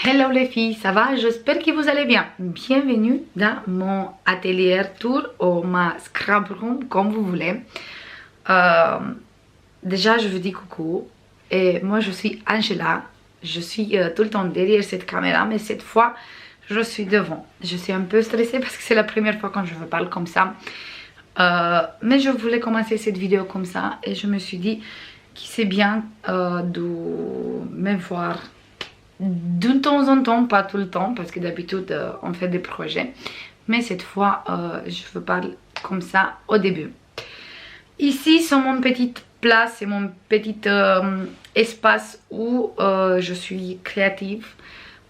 Hello les filles, ça va? J'espère que vous allez bien. Bienvenue dans mon atelier tour ou ma scrap room, comme vous voulez. Déjà, je vous dis coucou. Et moi, je suis Angela. Je suis tout le temps derrière cette caméra, mais cette fois, je suis devant. Je suis un peu stressée parce que c'est la première fois quand je vous parle comme ça. Mais je voulais commencer cette vidéo comme ça et je me suis dit que c'est bien de me voir de temps en temps, pas tout le temps, parce que d'habitude on fait des projets, mais cette fois je vous parle comme ça au début. Ici c'est mon petite place, c'est mon petit espace où je suis créative,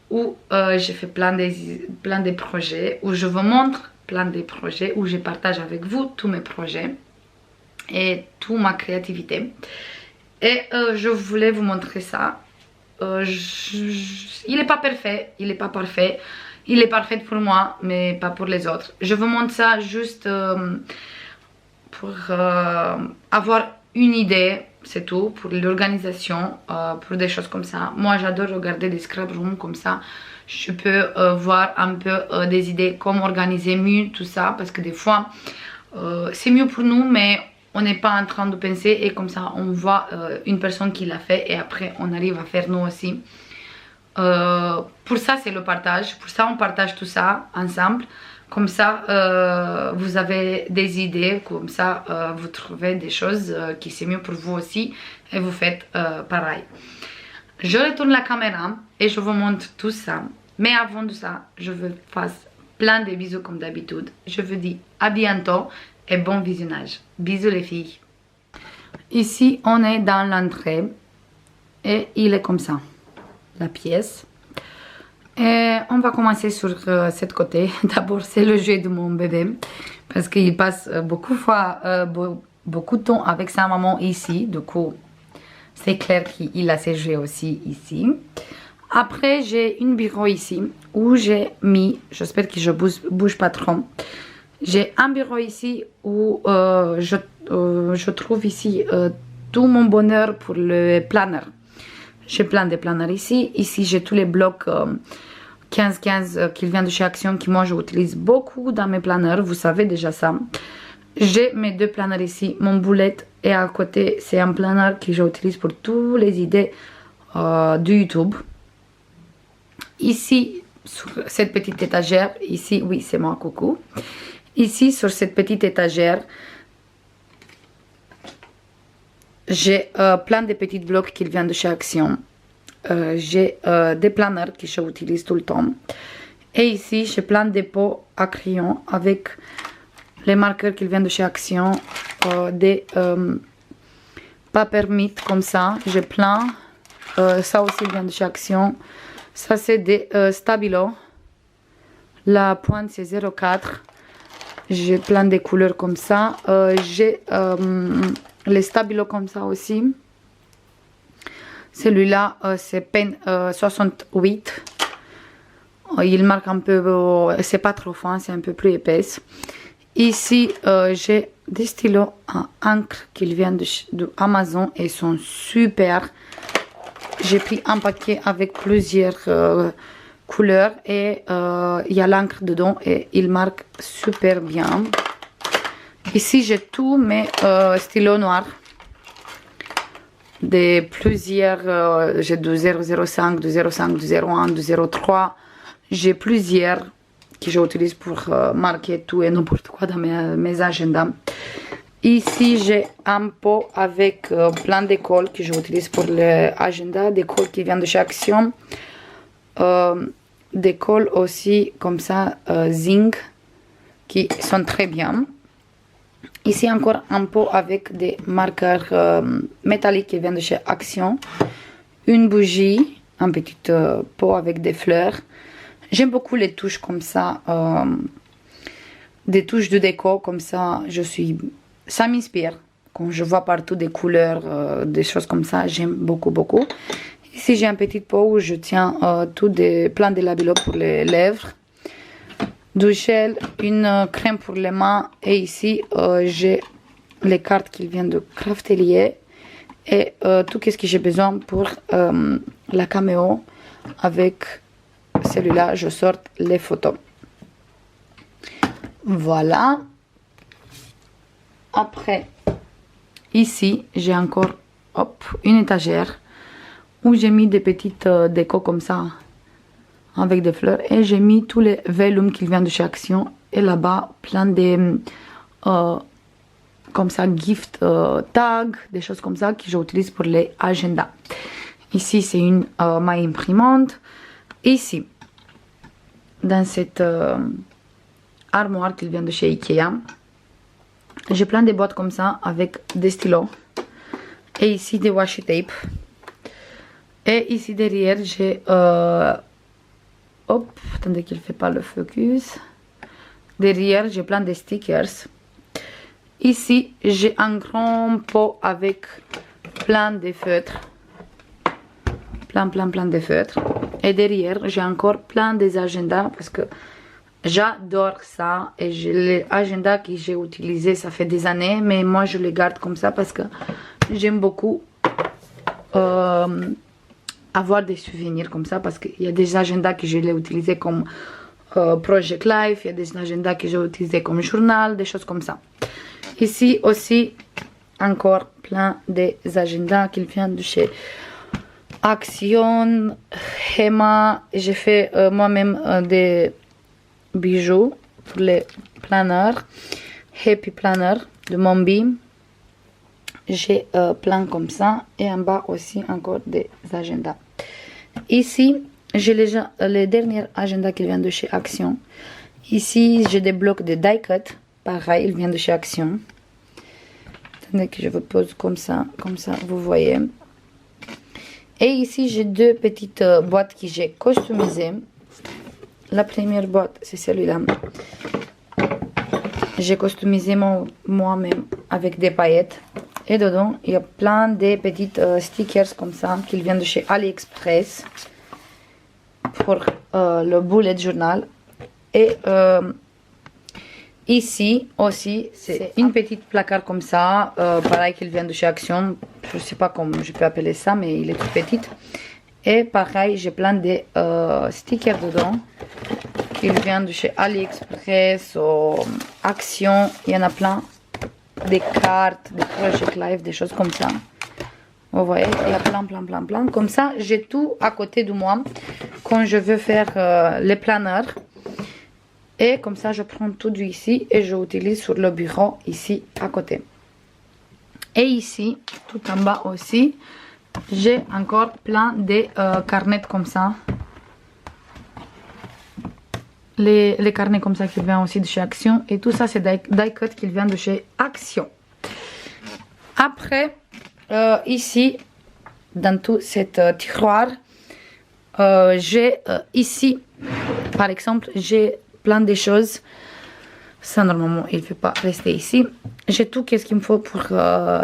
où je fais plein de projets, où je vous montre plein de projets, où je partage avec vous tous mes projets et toute ma créativité. Et je voulais vous montrer ça. Il n'est pas parfait, il n'est pas parfait, il est parfait pour moi mais pas pour les autres. Je vous montre ça juste pour avoir une idée, c'est tout, pour l'organisation, pour des choses comme ça. Moi j'adore regarder des scrap rooms comme ça, je peux voir un peu des idées comment organiser mieux tout ça, parce que des fois c'est mieux pour nous mais on n'est pas en train de penser et comme ça on voit une personne qui l'a fait et après on arrive à faire nous aussi. Pour ça c'est le partage, pour ça on partage tout ça ensemble. Comme ça vous avez des idées, comme ça vous trouvez des choses qui c'est mieux pour vous aussi et vous faites pareil. Je retourne la caméra et je vous montre tout ça. Mais avant de ça, je vous fasse plein de bisous comme d'habitude. Je vous dis à bientôt et bon visionnage. Bisous les filles. Ici on est dans l'entrée et il est comme ça, la pièce. Et on va commencer sur cette côté. D'abord c'est le jeu de mon bébé parce qu'il passe beaucoup de temps avec sa maman ici. Du coup c'est clair qu'il a ses jeux aussi ici. Après j'ai une bureau ici où j'ai mis, j'espère que je bouge pas trop. J'ai un bureau ici où je trouve ici tout mon bonheur pour le planner. J'ai plein de planners ici. Ici j'ai tous les blocs 15-15 qui viennent de chez Action, qui moi j'utilise beaucoup dans mes planners, vous savez déjà ça. J'ai mes deux planners ici, mon boulette et à côté c'est un planner que j'utilise pour toutes les idées de YouTube. Ici sur cette petite étagère, ici oui c'est moi, coucou. Ici sur cette petite étagère j'ai plein de petits blocs qui viennent de chez Action. J'ai des planners que j'utilise tout le temps. Et ici j'ai plein de pots à crayon avec les marqueurs qui viennent de chez Action, des papermint comme ça, j'ai plein. Ça aussi vient de chez Action. Ça c'est des Stabilo, la pointe c'est 0,4. J'ai plein de couleurs comme ça. J'ai les Stabilo comme ça aussi. Celui-là c'est pen 68. Il marque un peu, c'est pas trop fin, c'est un peu plus épaisse. Ici j'ai des stylos à encre qui viennent de Amazon et sont super. J'ai pris un paquet avec plusieurs couleurs et il y a l'encre dedans et il marque super bien. Ici j'ai tous mes stylos noirs. De plusieurs, j'ai du 005, du 05, du 01, du 03. J'ai plusieurs que j'utilise pour marquer tout et n'importe quoi dans mes agendas. Ici j'ai un pot avec plein de cols que j'utilise pour l'agenda, des cols qui viennent de chez Action, des cols aussi comme ça zinc qui sont très bien. Ici encore un pot avec des marqueurs métalliques qui viennent de chez Action, une bougie, un petit pot avec des fleurs. J'aime beaucoup les touches comme ça, des touches de déco comme ça, ça m'inspire. Quand je vois partout des couleurs, des choses comme ça, j'aime beaucoup. Ici j'ai un petit pot où je tiens plein de labello pour les lèvres, du gel, une crème pour les mains et ici j'ai les cartes qui viennent de Craftelier et tout ce que j'ai besoin pour la caméo avec celui-là, je sors les photos. Voilà. Après, ici, j'ai encore une étagère où j'ai mis des petites décos comme ça, avec des fleurs. Et j'ai mis tous les vellums qui viennent de chez Action. Et là-bas, plein de, comme ça, gift tags, des choses comme ça que j'utilise pour les agendas. Ici, c'est ma imprimante. Ici, dans cette armoire qui vient de chez Ikea, j'ai plein de boîtes comme ça avec des stylos. Et ici, des washi tape. Et ici, derrière, j'ai... attendez qu'il ne fait pas le focus. Derrière, j'ai plein de stickers. Ici, j'ai un grand pot avec plein de feutres. Plein de feutres. Et derrière, j'ai encore plein des agendas parce que j'adore ça. Et j'ai les agendas que j'ai utilisés, ça fait des années. Mais moi, je les garde comme ça parce que j'aime beaucoup avoir des souvenirs comme ça. Parce qu'il y a des agendas que je l'ai utilisés comme Project Life. Il y a des agendas que j'ai utilisés comme journal, des choses comme ça. Ici aussi, encore plein des agendas qui viennent de chez Action, Hema. J'ai fait moi-même des bijoux pour les planners. Happy Planner de Mombi. J'ai plein comme ça. Et en bas aussi encore des agendas. Ici, j'ai les derniers agendas qui viennent de chez Action. Ici, j'ai des blocs de die cut. Pareil, ils viennent de chez Action. Attendez que je vous pose comme ça, vous voyez. Et ici, j'ai deux petites boîtes que j'ai customisées. La première boîte, c'est celle-là. J'ai customisé moi-même avec des paillettes. Et dedans, il y a plein de petites stickers comme ça, qui viennent de chez AliExpress. Pour le bullet journal. Et ici aussi, c'est une petite placard comme ça, pareil qu'il vient de chez Action. Je ne sais pas comment je peux appeler ça, mais il est tout petit. Et pareil, j'ai plein de stickers dedans, qui viennent de chez AliExpress ou Action. Il y en a plein, des cartes, des Project Life, des choses comme ça. Vous voyez, il y a plein. Comme ça, j'ai tout à côté de moi quand je veux faire les planners. Et comme ça, je prends tout d'ici et je l'utilise sur le bureau ici à côté. Et ici, tout en bas aussi, j'ai encore plein de carnets comme ça. Les carnets comme ça qui viennent aussi de chez Action. Et tout ça, c'est die cut qui vient de chez Action. Après, ici, dans tout cet tiroir, j'ai ici, par exemple, j'ai plein de choses. Ça, normalement, il ne faut pas rester ici. J'ai tout ce qu'il me faut pour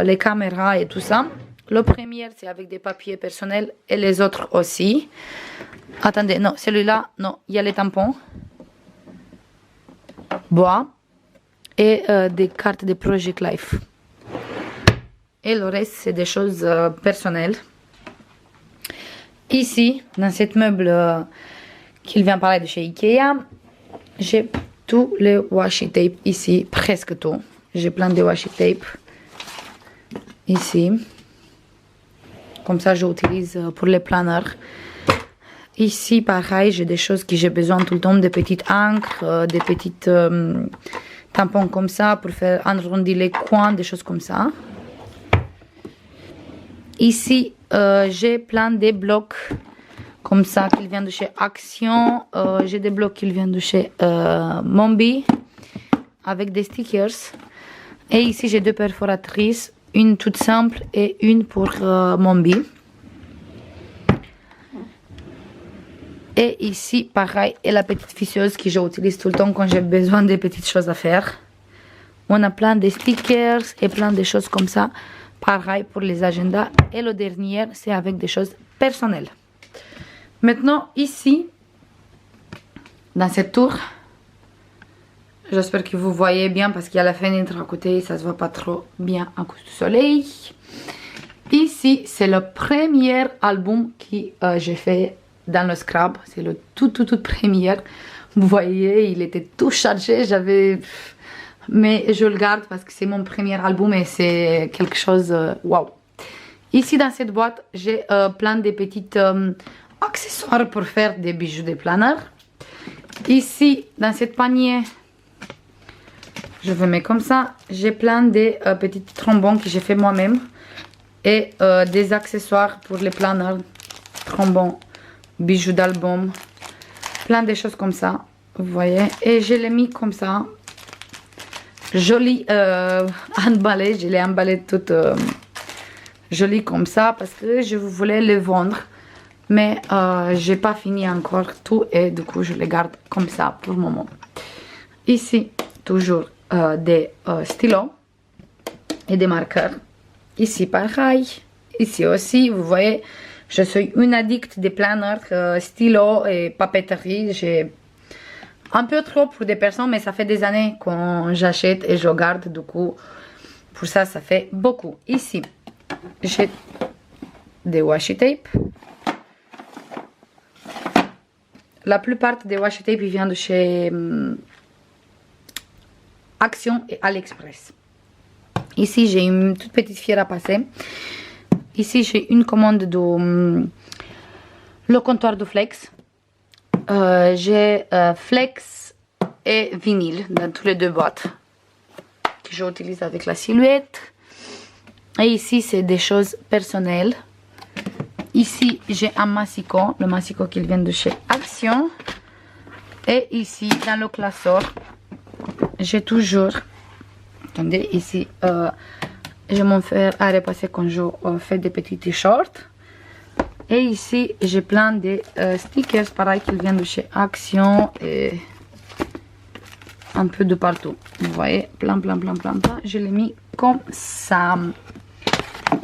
les caméras et tout ça. Le premier, c'est avec des papiers personnels et les autres aussi. Attendez, non, celui-là, non, il y a les tampons. Bois et des cartes de Project Life. Et le reste, c'est des choses personnelles. Ici, dans cette meuble qu'il vient parler de chez Ikea, j'ai tous les washi tape ici, presque tout. J'ai plein de washi tape ici. Comme ça, j'utilise pour les planners. Ici, pareil, j'ai des choses que j'ai besoin tout le temps, des petites encres, des petites tampons comme ça pour faire arrondir les coins, des choses comme ça. Ici, j'ai plein de blocs comme ça qui viennent de chez Action. J'ai des blocs qui viennent de chez Mombi avec des stickers. Et ici, j'ai deux perforatrices, une toute simple et une pour Mombi. Et ici, pareil, et la petite fisseuse que j'utilise tout le temps quand j'ai besoin de petites choses à faire. On a plein de stickers et plein de choses comme ça. Pareil pour les agendas. Et le dernier, c'est avec des choses personnelles. Maintenant, ici, dans cette tour, j'espère que vous voyez bien parce qu'il y a la fenêtre à côté. Ça se voit pas trop bien à cause du soleil. Ici, c'est le premier album que j'ai fait dans le scrap. C'est le tout premier. Vous voyez, il était tout chargé. Mais je le garde parce que c'est mon premier album et c'est quelque chose... Waouh! Ici, dans cette boîte, j'ai plein de petits accessoires pour faire des bijoux de planeur. Ici, dans cette panier, je le mets comme ça. J'ai plein de petits trombons que j'ai fait moi-même. Et des accessoires pour les planeurs, trombons, bijoux d'album. Plein de choses comme ça, vous voyez. Et je l'ai mis comme ça. Joli emballé, je l'ai emballé tout joli comme ça parce que je voulais le vendre. Mais j'ai pas fini encore tout et du coup je les garde comme ça pour le moment. Ici, toujours des stylos et des marqueurs. Ici pareil, ici aussi, vous voyez, je suis une addict des planeurs, stylos et papeterie. J'ai un peu trop pour des personnes, mais ça fait des années qu'on j'achète et je garde, du coup, pour ça, ça fait beaucoup. Ici, j'ai des washi tape. La plupart des washi tape, ils viennent de chez Action et AliExpress. Ici, j'ai une toute petite fière à passer. Ici, j'ai une commande de le comptoir de Flex. J'ai Flex et vinyle dans toutes les deux boîtes que j'utilise avec la silhouette. Et ici, c'est des choses personnelles. Ici, j'ai un massicot, le massicot qui vient de chez Action. Et ici, dans le classeur, j'ai toujours... Attendez, ici, je m'en fais à repasser quand je fais des petits t-shirts. Et ici, j'ai plein de stickers, pareil, qui viennent de chez Action et un peu de partout. Vous voyez, plein. Je l'ai mis comme ça.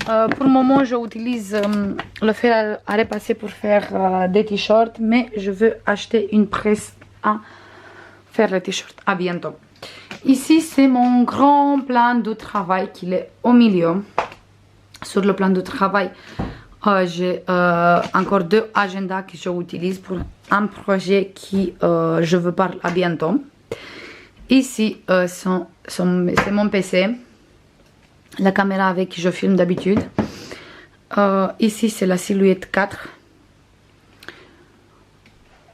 Pour le moment, j'utilise le fer à repasser pour faire des t-shirts, mais je veux acheter une presse à faire les t-shirts. À bientôt. Ici, c'est mon grand plan de travail qui est au milieu. Sur le plan de travail, j'ai encore deux agendas que j'utilise pour un projet qui je veux parler à bientôt. Ici, c'est mon PC, la caméra avec qui je filme d'habitude. Ici, c'est la Silhouette 4.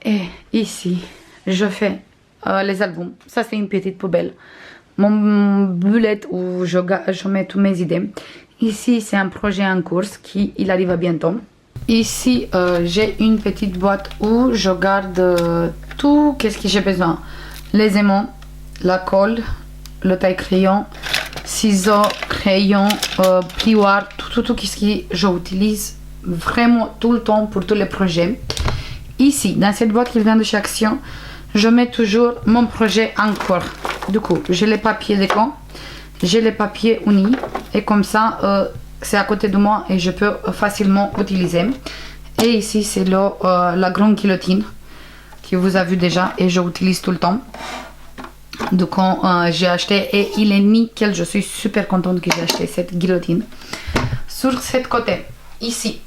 Et ici, je fais les albums. Ça, c'est une petite poubelle. Mon bullet où je mets toutes mes idées. Ici, c'est un projet en cours qui il arrive à bientôt. Ici, j'ai une petite boîte où je garde tout ce que j'ai besoin. Les aimants, la colle, le taille-crayon, ciseaux, crayons, plioir, tout ce que j'utilise vraiment tout le temps pour tous les projets. Ici, dans cette boîte qui vient de chez Action, je mets toujours mon projet en cours. Du coup, j'ai les papiers de camp, j'ai les papiers unis et comme ça, c'est à côté de moi et je peux facilement utiliser. Et ici, c'est la grande guillotine que vous avez vu déjà et je l'utilise tout le temps. Du coup, j'ai acheté et il est nickel. Je suis super contente que j'ai acheté cette guillotine. Sur ce côté, ici,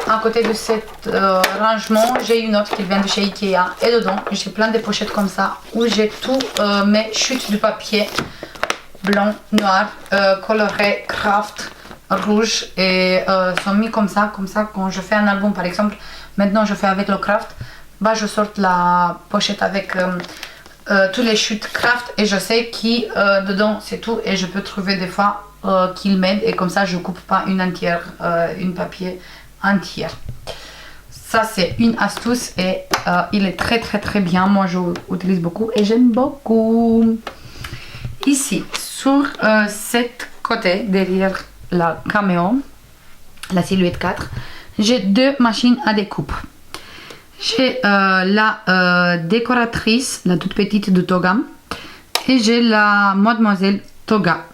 à côté de cet rangement, j'ai une autre qui vient de chez Ikea. Et dedans, j'ai plein de pochettes comme ça où j'ai tout mes chutes de papier blanc, noir, coloré, craft, rouge et sont mis comme ça quand je fais un album par exemple. Maintenant, je fais avec le craft. Bah, je sors la pochette avec tous les chutes craft et je sais qui dedans c'est tout et je peux trouver des fois qu'il m'aide et comme ça je coupe pas une entière, une papier entière. Ça c'est une astuce et il est très bien. Moi je l'utilise beaucoup et j'aime beaucoup. Ici sur cet côté derrière la caméo, la Silhouette 4, j'ai deux machines à découpe. J'ai la décoratrice, la toute petite de Toga, et j'ai la Mademoiselle Toga.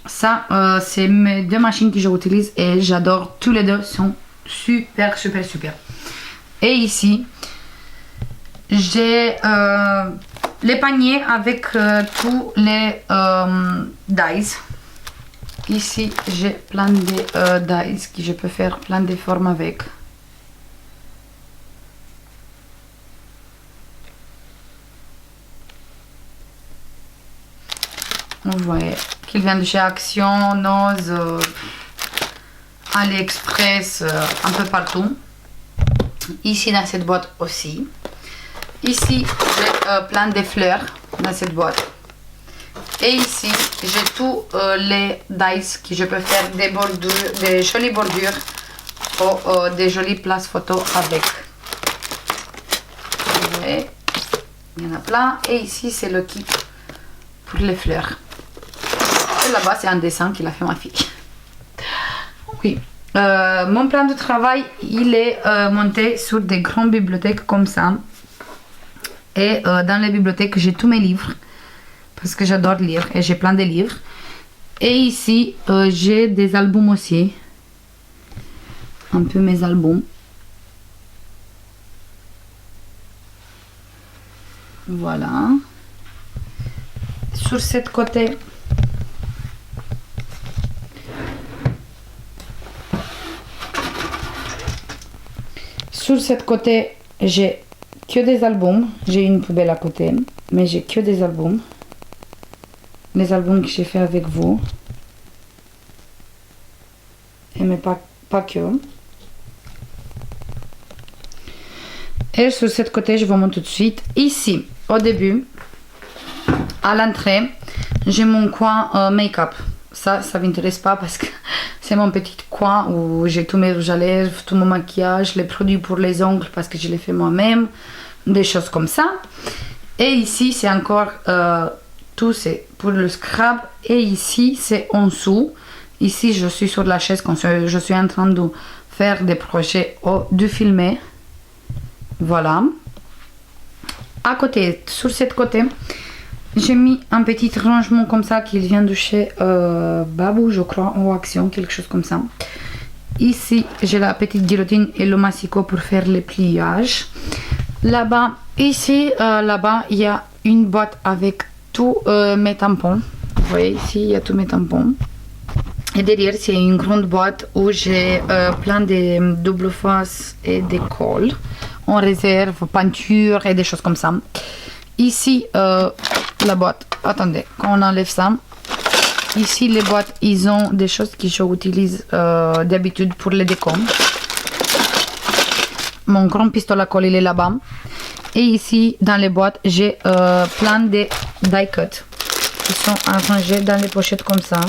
Ça, c'est mes deux machines que j'utilise et j'adore. Tous les deux sont super. Et ici, j'ai les paniers avec tous les dies. Ici, j'ai plein de dies que je peux faire plein de formes avec. Vous voyez qu'il vient de chez Action, Noz, AliExpress, un peu partout. Ici dans cette boîte aussi. Ici j'ai plein de fleurs dans cette boîte. Et ici j'ai tous les dies que je peux faire des bordures, des jolies bordures ou des jolies places photo avec. Vous voyez, il y en a plein. Et ici c'est le kit pour les fleurs. Et là-bas c'est un dessin qu'il a fait ma fille. Oui. Mon plan de travail il est monté sur des grandes bibliothèques comme ça. Et dans les bibliothèques j'ai tous mes livres parce que j'adore lire et j'ai plein de livres. Et ici j'ai des albums aussi, un peu mes albums. Voilà. Sur cette côté j'ai que des albums. J'ai une poubelle à côté, mais j'ai que des albums. Les albums que j'ai fait avec vous. Mais pas que. Et sur cette côté, je vous montre tout de suite. Ici, au début, à l'entrée, j'ai mon coin make-up. Ça m'intéresse pas parce que c'est mon petit coin où j'ai tous mes rouges à lèvres, tout mon maquillage, les produits pour les ongles parce que je les fais moi-même, des choses comme ça. Et ici, c'est encore tout, c'est pour le scrub. Et ici, c'est en dessous. Ici, je suis sur la chaise quand je suis en train de faire des projets ou de filmer. Voilà. À côté, sur cette côté, j'ai mis un petit rangement comme ça qui vient de chez Babou, je crois, ou Action, quelque chose comme ça. Ici, j'ai la petite guillotine et le massicot pour faire les pliages. Là-bas, ici, là-bas, il y a une boîte avec tous mes tampons. Vous voyez, ici, il y a tous mes tampons. Et derrière, c'est une grande boîte où j'ai plein de double face et des cols en réserve, peinture et des choses comme ça. Ici, la boîte, attendez, quand on enlève ça, ici les boîtes, ils ont des choses que j'utilise d'habitude pour les décos. Mon grand pistolet à colle, il est là-bas. Et ici, dans les boîtes, j'ai plein de die cuts qui sont arrangés dans les pochettes comme ça.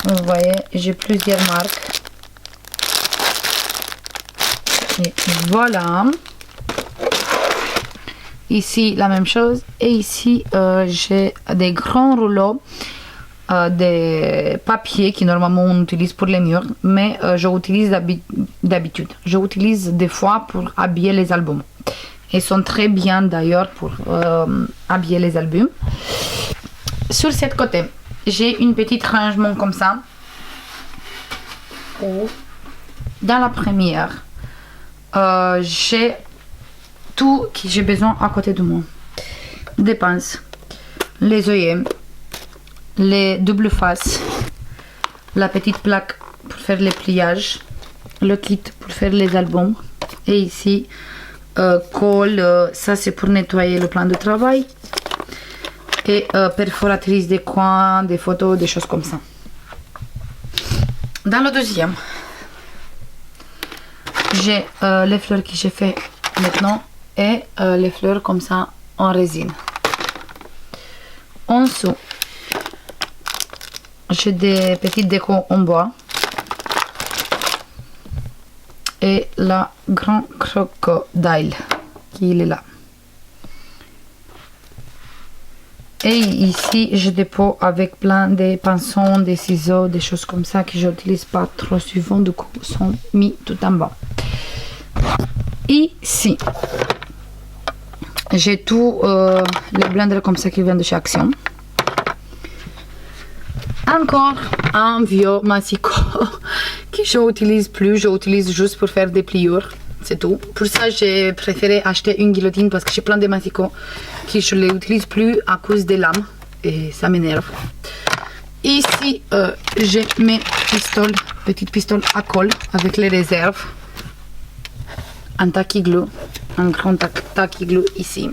Vous voyez, j'ai plusieurs marques. Et voilà. Ici, la même chose. Et ici, j'ai des grands rouleaux de papier qui normalement on utilise pour les murs. Mais je utilise d'habitude. Je utilise des fois pour habiller les albums. Ils sont très bien d'ailleurs pour habiller les albums. Sur cette côté, j'ai une petite rangement comme ça. Dans la première, j'ai tout que j'ai besoin à côté de moi. Des pinces, les œillets, les doubles faces, la petite plaque pour faire les pliages, le kit pour faire les albums. Et ici, colle, ça c'est pour nettoyer le plan de travail. Et perforatrice des coins, des photos, des choses comme ça. Dans le deuxième, j'ai les fleurs que j'ai fait maintenant et les fleurs comme ça en résine. En dessous, j'ai des petites décos en bois et la grand crocodile qui est là. Et ici, j'ai des pots avec plein de pinceaux, des ciseaux, des choses comme ça que je n'utilise pas trop souvent, du coup, sont mis tout en bas. Ici, j'ai tous les blenders comme ça qui viennent de chez Action. Encore un vieux massicot que je n'utilise plus, je l'utilise juste pour faire des pliures. C'est tout. Pour ça, j'ai préféré acheter une guillotine parce que j'ai plein de massicots que je ne les utilise plus à cause des lames. Et ça m'énerve. Ici, j'ai mes pistoles, petites pistoles à colle avec les réserves. Un tacky glue, un grand tacky glue ici.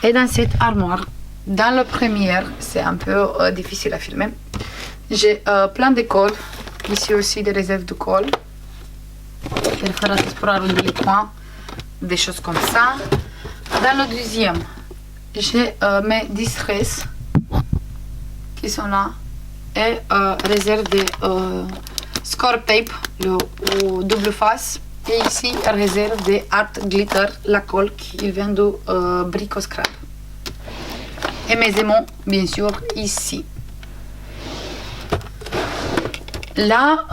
Et dans cette armoire, dans la première, c'est un peu difficile à filmer. J'ai plein de colle. Ici aussi des réserves de colle. Perforatrice pour arrondir les coins. Des choses comme ça. Dans le deuxième, j'ai mes distresses qui sont là. Et réserve de score tape, le double face. Et ici, réserve de art glitter, la colle qui vient de Brico Scrap. Et mes aimants, bien sûr, ici. Là,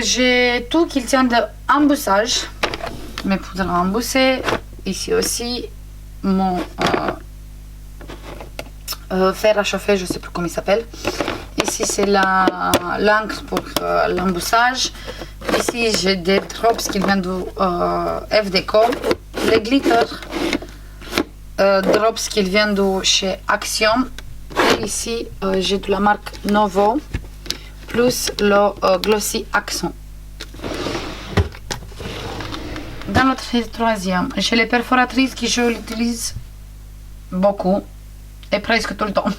j'ai tout qui tient d'emboussage. Mes poudres à embosser. Ici aussi, mon fer à chauffer, je ne sais plus comment il s'appelle. Ici, c'est l'encre pour l'emboussage. Ici, j'ai des drops qui viennent de FDeco. Les glitters drops qui viennent de chez Action. Et ici, j'ai de la marque Novo. Plus le Glossy Accent. Dans notre troisième, j'ai les perforatrices que je l'utilise beaucoup et presque tout le temps.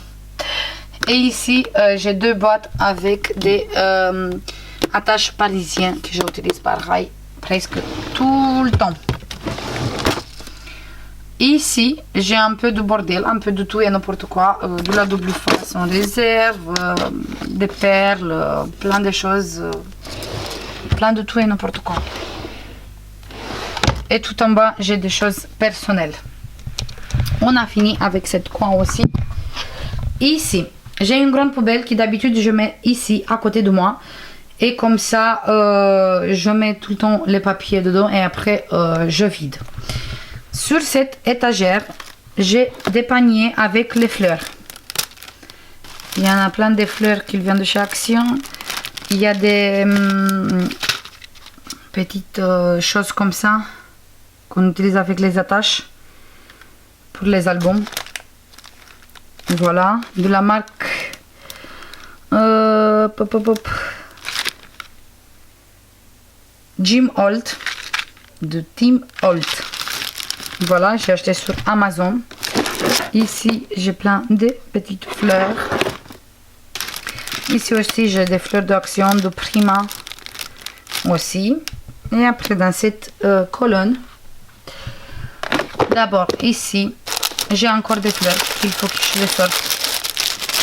Et ici, j'ai deux boîtes avec des attaches parisiennes que j'utilise pareil presque tout le temps. Ici, j'ai un peu de bordel, un peu de tout et n'importe quoi, de la double face en réserve, des perles, plein de choses, plein de tout et n'importe quoi. Et tout en bas, j'ai des choses personnelles. On a fini avec cette coin aussi. Ici, j'ai une grande poubelle qui d'habitude je mets ici à côté de moi. Et comme ça, je mets tout le temps les papiers dedans et après je vide. Sur cette étagère, j'ai des paniers avec les fleurs. Il y en a plein de fleurs qui viennent de chez Action. Il y a des petites choses comme ça qu'on utilise avec les attaches pour les albums. Voilà, de la marque Jim Holt, de Tim Holt. Voilà, j'ai acheté sur Amazon. Ici, j'ai plein de petites fleurs. Ici aussi, j'ai des fleurs d'Action, de Prima aussi. Et après, dans cette colonne, d'abord, ici, j'ai encore des fleurs qu'il faut que je les sorte.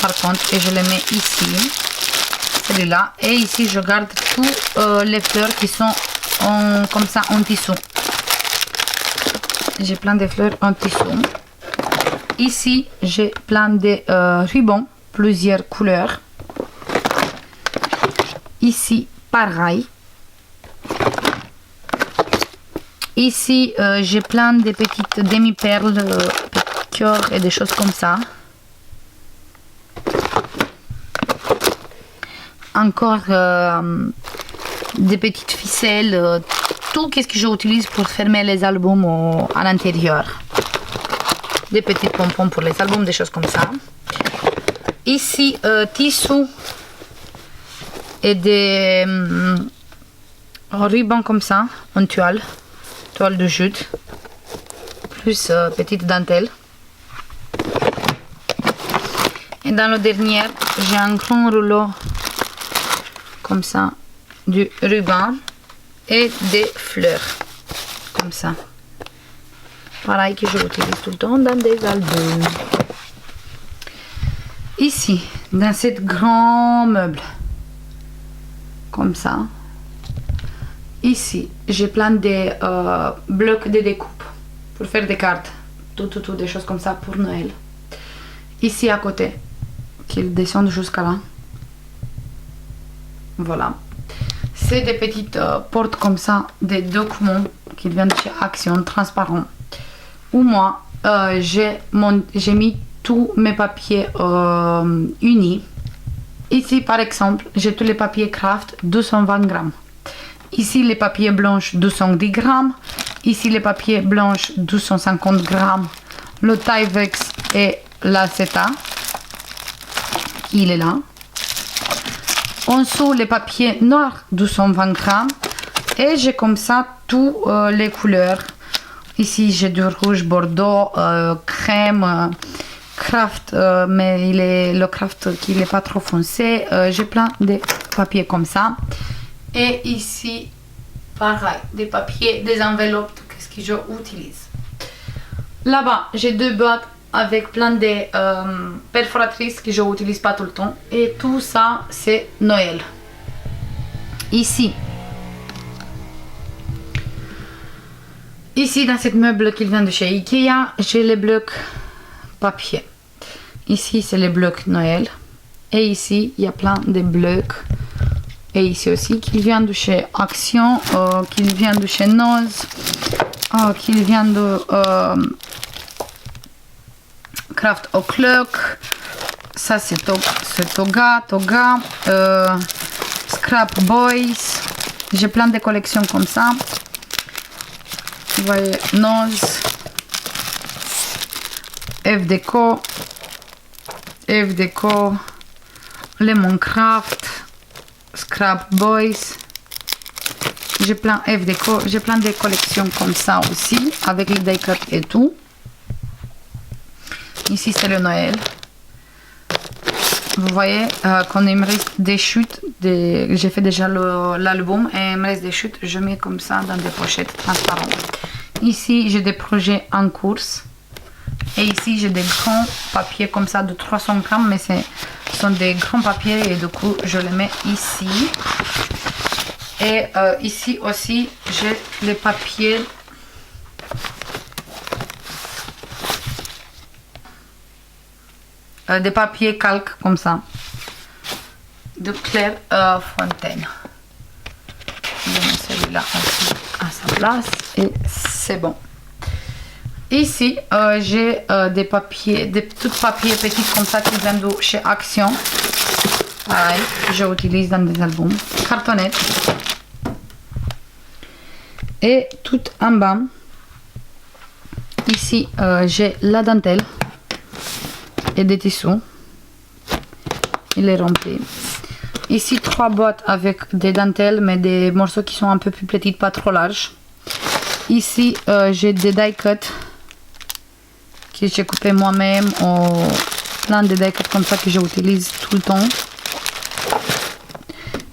Par contre, et je les mets ici. Celui-là. Et ici, je garde toutes les fleurs qui sont comme ça en tissu. J'ai plein de fleurs en tissu. Ici, j'ai plein de rubans, plusieurs couleurs. Ici, pareil. Ici, j'ai plein de petites demi-perles, petits cœurs et des choses comme ça. Encore des petites ficelles, tout ce que j'utilise pour fermer les albums à l'intérieur. Des petits pompons pour les albums, des choses comme ça. Ici, tissu et des rubans comme ça, en toile de jute, plus petite dentelle. Et dans le dernier, j'ai un grand rouleau comme ça, du ruban et des fleurs, comme ça. Pareil que je utilise tout le temps dans des albums. Ici, dans cette grand meuble, comme ça. Ici, j'ai plein de blocs de découpe pour faire des cartes, tout, des choses comme ça pour Noël. Ici à côté, qu'ils descendent jusqu'à là. Voilà. C'est des petites portes comme ça, des documents qui viennent de chez Action, transparents. Où moi, j'ai mis tous mes papiers unis. Ici, par exemple, j'ai tous les papiers Craft 220 grammes. Ici, les papiers blanches 210 grammes. Ici, les papiers blanches 250 grammes. Le Tyvex et l'Aceta. Il est là. En dessous, les papiers noirs 220 grammes. Et j'ai comme ça toutes les couleurs. Ici, j'ai du rouge bordeaux, crème craft, mais le craft qui n'est pas trop foncé. J'ai plein de papiers comme ça. Et ici, pareil, des papiers, des enveloppes, qu'est-ce que j'utilise. Là-bas, j'ai 2 boîtes avec plein de perforatrices que je n'utilise pas tout le temps. Et tout ça, c'est Noël. Ici, dans cette meuble qui vient de chez Ikea, j'ai les blocs papier. Ici, c'est les blocs Noël. Et ici, il y a plein de blocs. Et ici aussi, qui vient de chez Action, qui vient de chez Noz, qui vient de Craft O'Clock. Ça, c'est Toga, Scrap Boys. J'ai plein de collections comme ça. Vous voyez, Noz, F-Deco, Lemoncraft, Scrap Boys. J'ai plein F-Deco, j'ai plein de collections comme ça aussi, avec les die cut et tout. Ici, c'est le Noël. Vous voyez, quand il me reste des chutes, j'ai fait déjà l'album et il me reste des chutes, je mets comme ça dans des pochettes transparentes. Ici, j'ai des projets en course. Et ici, j'ai des grands papiers comme ça de 300 grammes, mais ce sont des grands papiers et du coup, je les mets ici. Et ici aussi, j'ai les papiers. Des papiers calques comme ça. De Claire Fontaine. Je mets celui-là aussi à sa place et c'est bon. Ici, j'ai des papiers, des petits papiers petits comme ça qui viennent de chez Action. Pareil, j'utilise dans des albums. Cartonnettes. Et tout en bas, ici, j'ai la dentelle et des tissus. Il est rempli. Ici, 3 boîtes avec des dentelles, mais des morceaux qui sont un peu plus petits, pas trop larges. Ici, j'ai des die cut que j'ai coupé moi-même, plein de die cut comme ça que j'utilise tout le temps.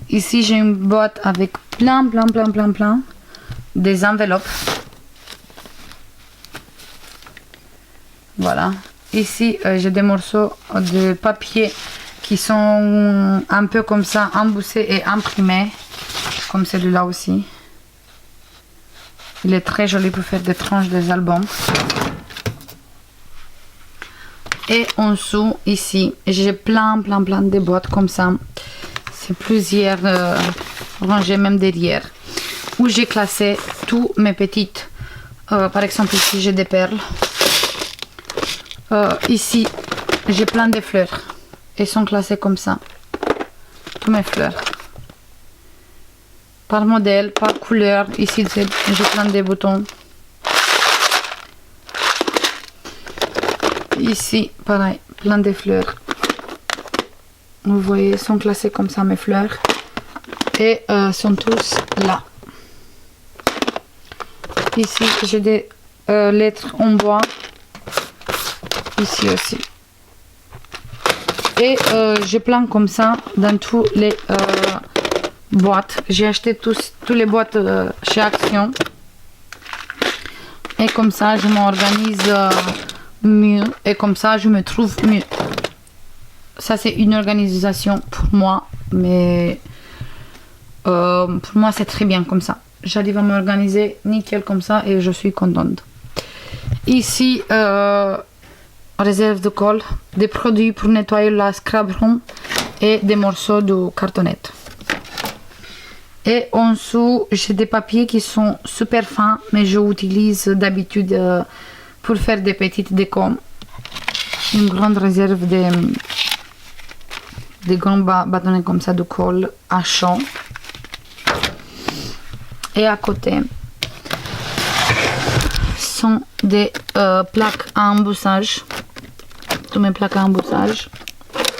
Ici, j'ai une boîte avec plein des enveloppes. Voilà. Ici, j'ai des morceaux de papier qui sont un peu comme ça, emboussés et imprimés, comme celui-là aussi. Il est très joli pour faire des tranches des albums. Et en dessous, ici, j'ai plein de boîtes comme ça. C'est plusieurs rangées, même derrière, où j'ai classé tous mes petites. Par exemple, ici, j'ai des perles. Ici, j'ai plein de fleurs. Elles sont classées comme ça. Toutes mes fleurs. Par modèle, par couleur. Ici, j'ai plein de boutons. Ici, pareil, plein de fleurs. Vous voyez, sont classées comme ça mes fleurs. Et sont tous là. Ici, j'ai des lettres en bois. Ici aussi. Et j'ai plein comme ça dans tous les boîtes. J'ai acheté toutes les boîtes chez Action. Et comme ça, je m'organise mieux. Et comme ça, je me trouve mieux. Ça, c'est une organisation pour moi. Mais pour moi, c'est très bien comme ça. J'arrive à m'organiser nickel comme ça et je suis contente. Ici, réserve de colle, des produits pour nettoyer la scrap room et des morceaux de cartonnette. Et en dessous, j'ai des papiers qui sont super fins, mais je utilise d'habitude pour faire des petites décos. Une grande réserve de grands bâtonnets comme ça de colle à chaud. Et à côté sont des plaques à embossage. Tous mes plaques à embossage.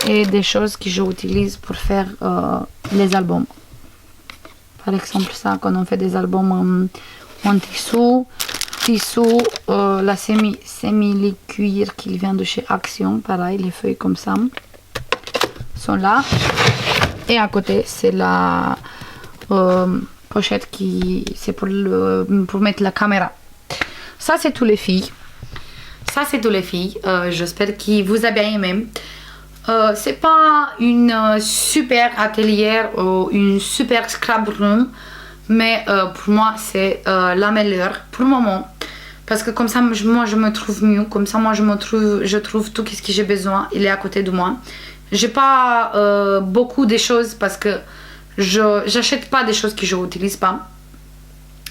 Et des choses que j'utilise pour faire les albums. Par exemple, ça, quand on fait des albums en tissu, tissu, la semi-cuir qui vient de chez Action. Pareil, les feuilles comme ça sont là. Et à côté, c'est la pochette qui c'est pour mettre la caméra. Ça, c'est tous les filles. Ça, c'est tous les filles. J'espère que vous avez bien aimé. C'est pas une super atelier ou une super scrap room, mais pour moi c'est la meilleure pour le moment, parce que comme ça moi je me trouve mieux, comme ça moi je trouve tout ce que j'ai besoin, il est à côté de moi. J'ai pas beaucoup de choses parce que j'achète pas des choses que je n'utilise pas,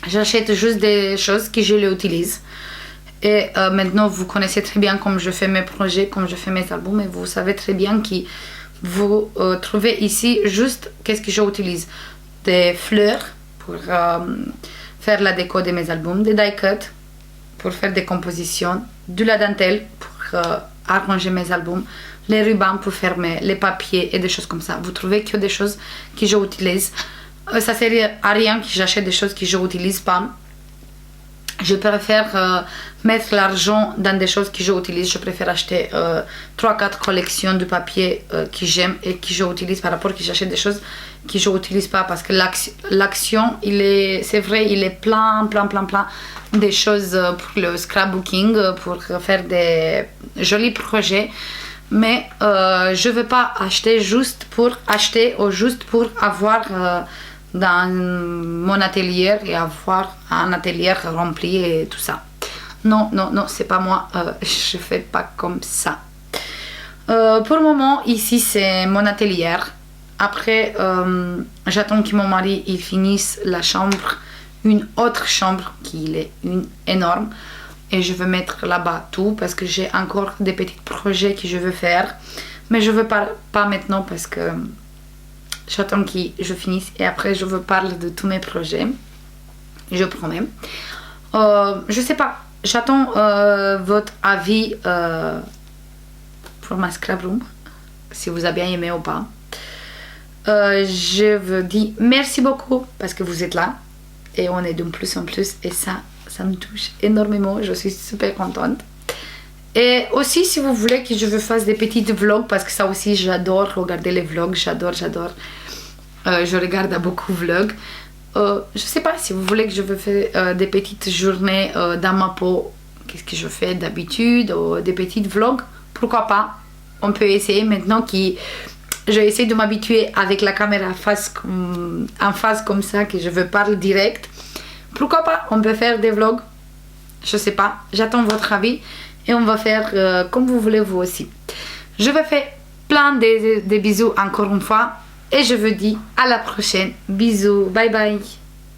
j'achète juste des choses que je les utilise. Et maintenant, vous connaissez très bien comme je fais mes projets, comme je fais mes albums, et vous savez très bien que vous trouvez ici juste qu'est-ce que j'utilise. Des fleurs pour faire la déco de mes albums, des die cuts pour faire des compositions, de la dentelle pour arranger mes albums, les rubans pour faire les papiers et des choses comme ça. Vous trouvez que des choses que j'utilise. Ça sert à rien que j'achète des choses que je n'utilise pas. Je préfère mettre l'argent dans des choses que j'utilise. Je préfère acheter 3-4 collections de papier que j'aime et que j'utilise par rapport que j'achète des choses que je n'utilise pas, parce que l'action, c'est vrai, il est plein des choses pour le scrapbooking, pour faire des jolis projets. Mais je ne veux pas acheter juste pour acheter ou juste pour avoir dans mon atelier et avoir un atelier rempli et tout ça. Non, c'est pas moi, je fais pas comme ça. Pour le moment, ici c'est mon atelier. Après, j'attends que mon mari il finisse la chambre, une autre chambre qui est énorme, et je veux mettre là-bas tout parce que j'ai encore des petits projets que je veux faire, mais je veux pas maintenant parce que j'attends que je finisse et après je veux parler de tous mes projets, je promets. Je sais pas, j'attends votre avis pour ma scrap room, si vous avez bien aimé ou pas. Je vous dis merci beaucoup parce que vous êtes là et on est de plus en plus, et ça me touche énormément, je suis super contente. Et aussi, si vous voulez que je vous fasse des petites vlogs, parce que ça aussi j'adore regarder les vlogs, j'adore. Je regarde beaucoup de vlogs. Je sais pas si vous voulez que je vous fasse des petites journées dans ma peau, qu'est-ce que je fais d'habitude, ou des petites vlogs, pourquoi pas. On peut essayer maintenant que j'essaie de m'habituer avec la caméra en face comme ça, que je veux parler direct. Pourquoi pas, on peut faire des vlogs. Je sais pas, j'attends votre avis et on va faire comme vous voulez vous aussi. Je vous fais plein de bisous encore une fois et je vous dis à la prochaine. Bisous, bye bye.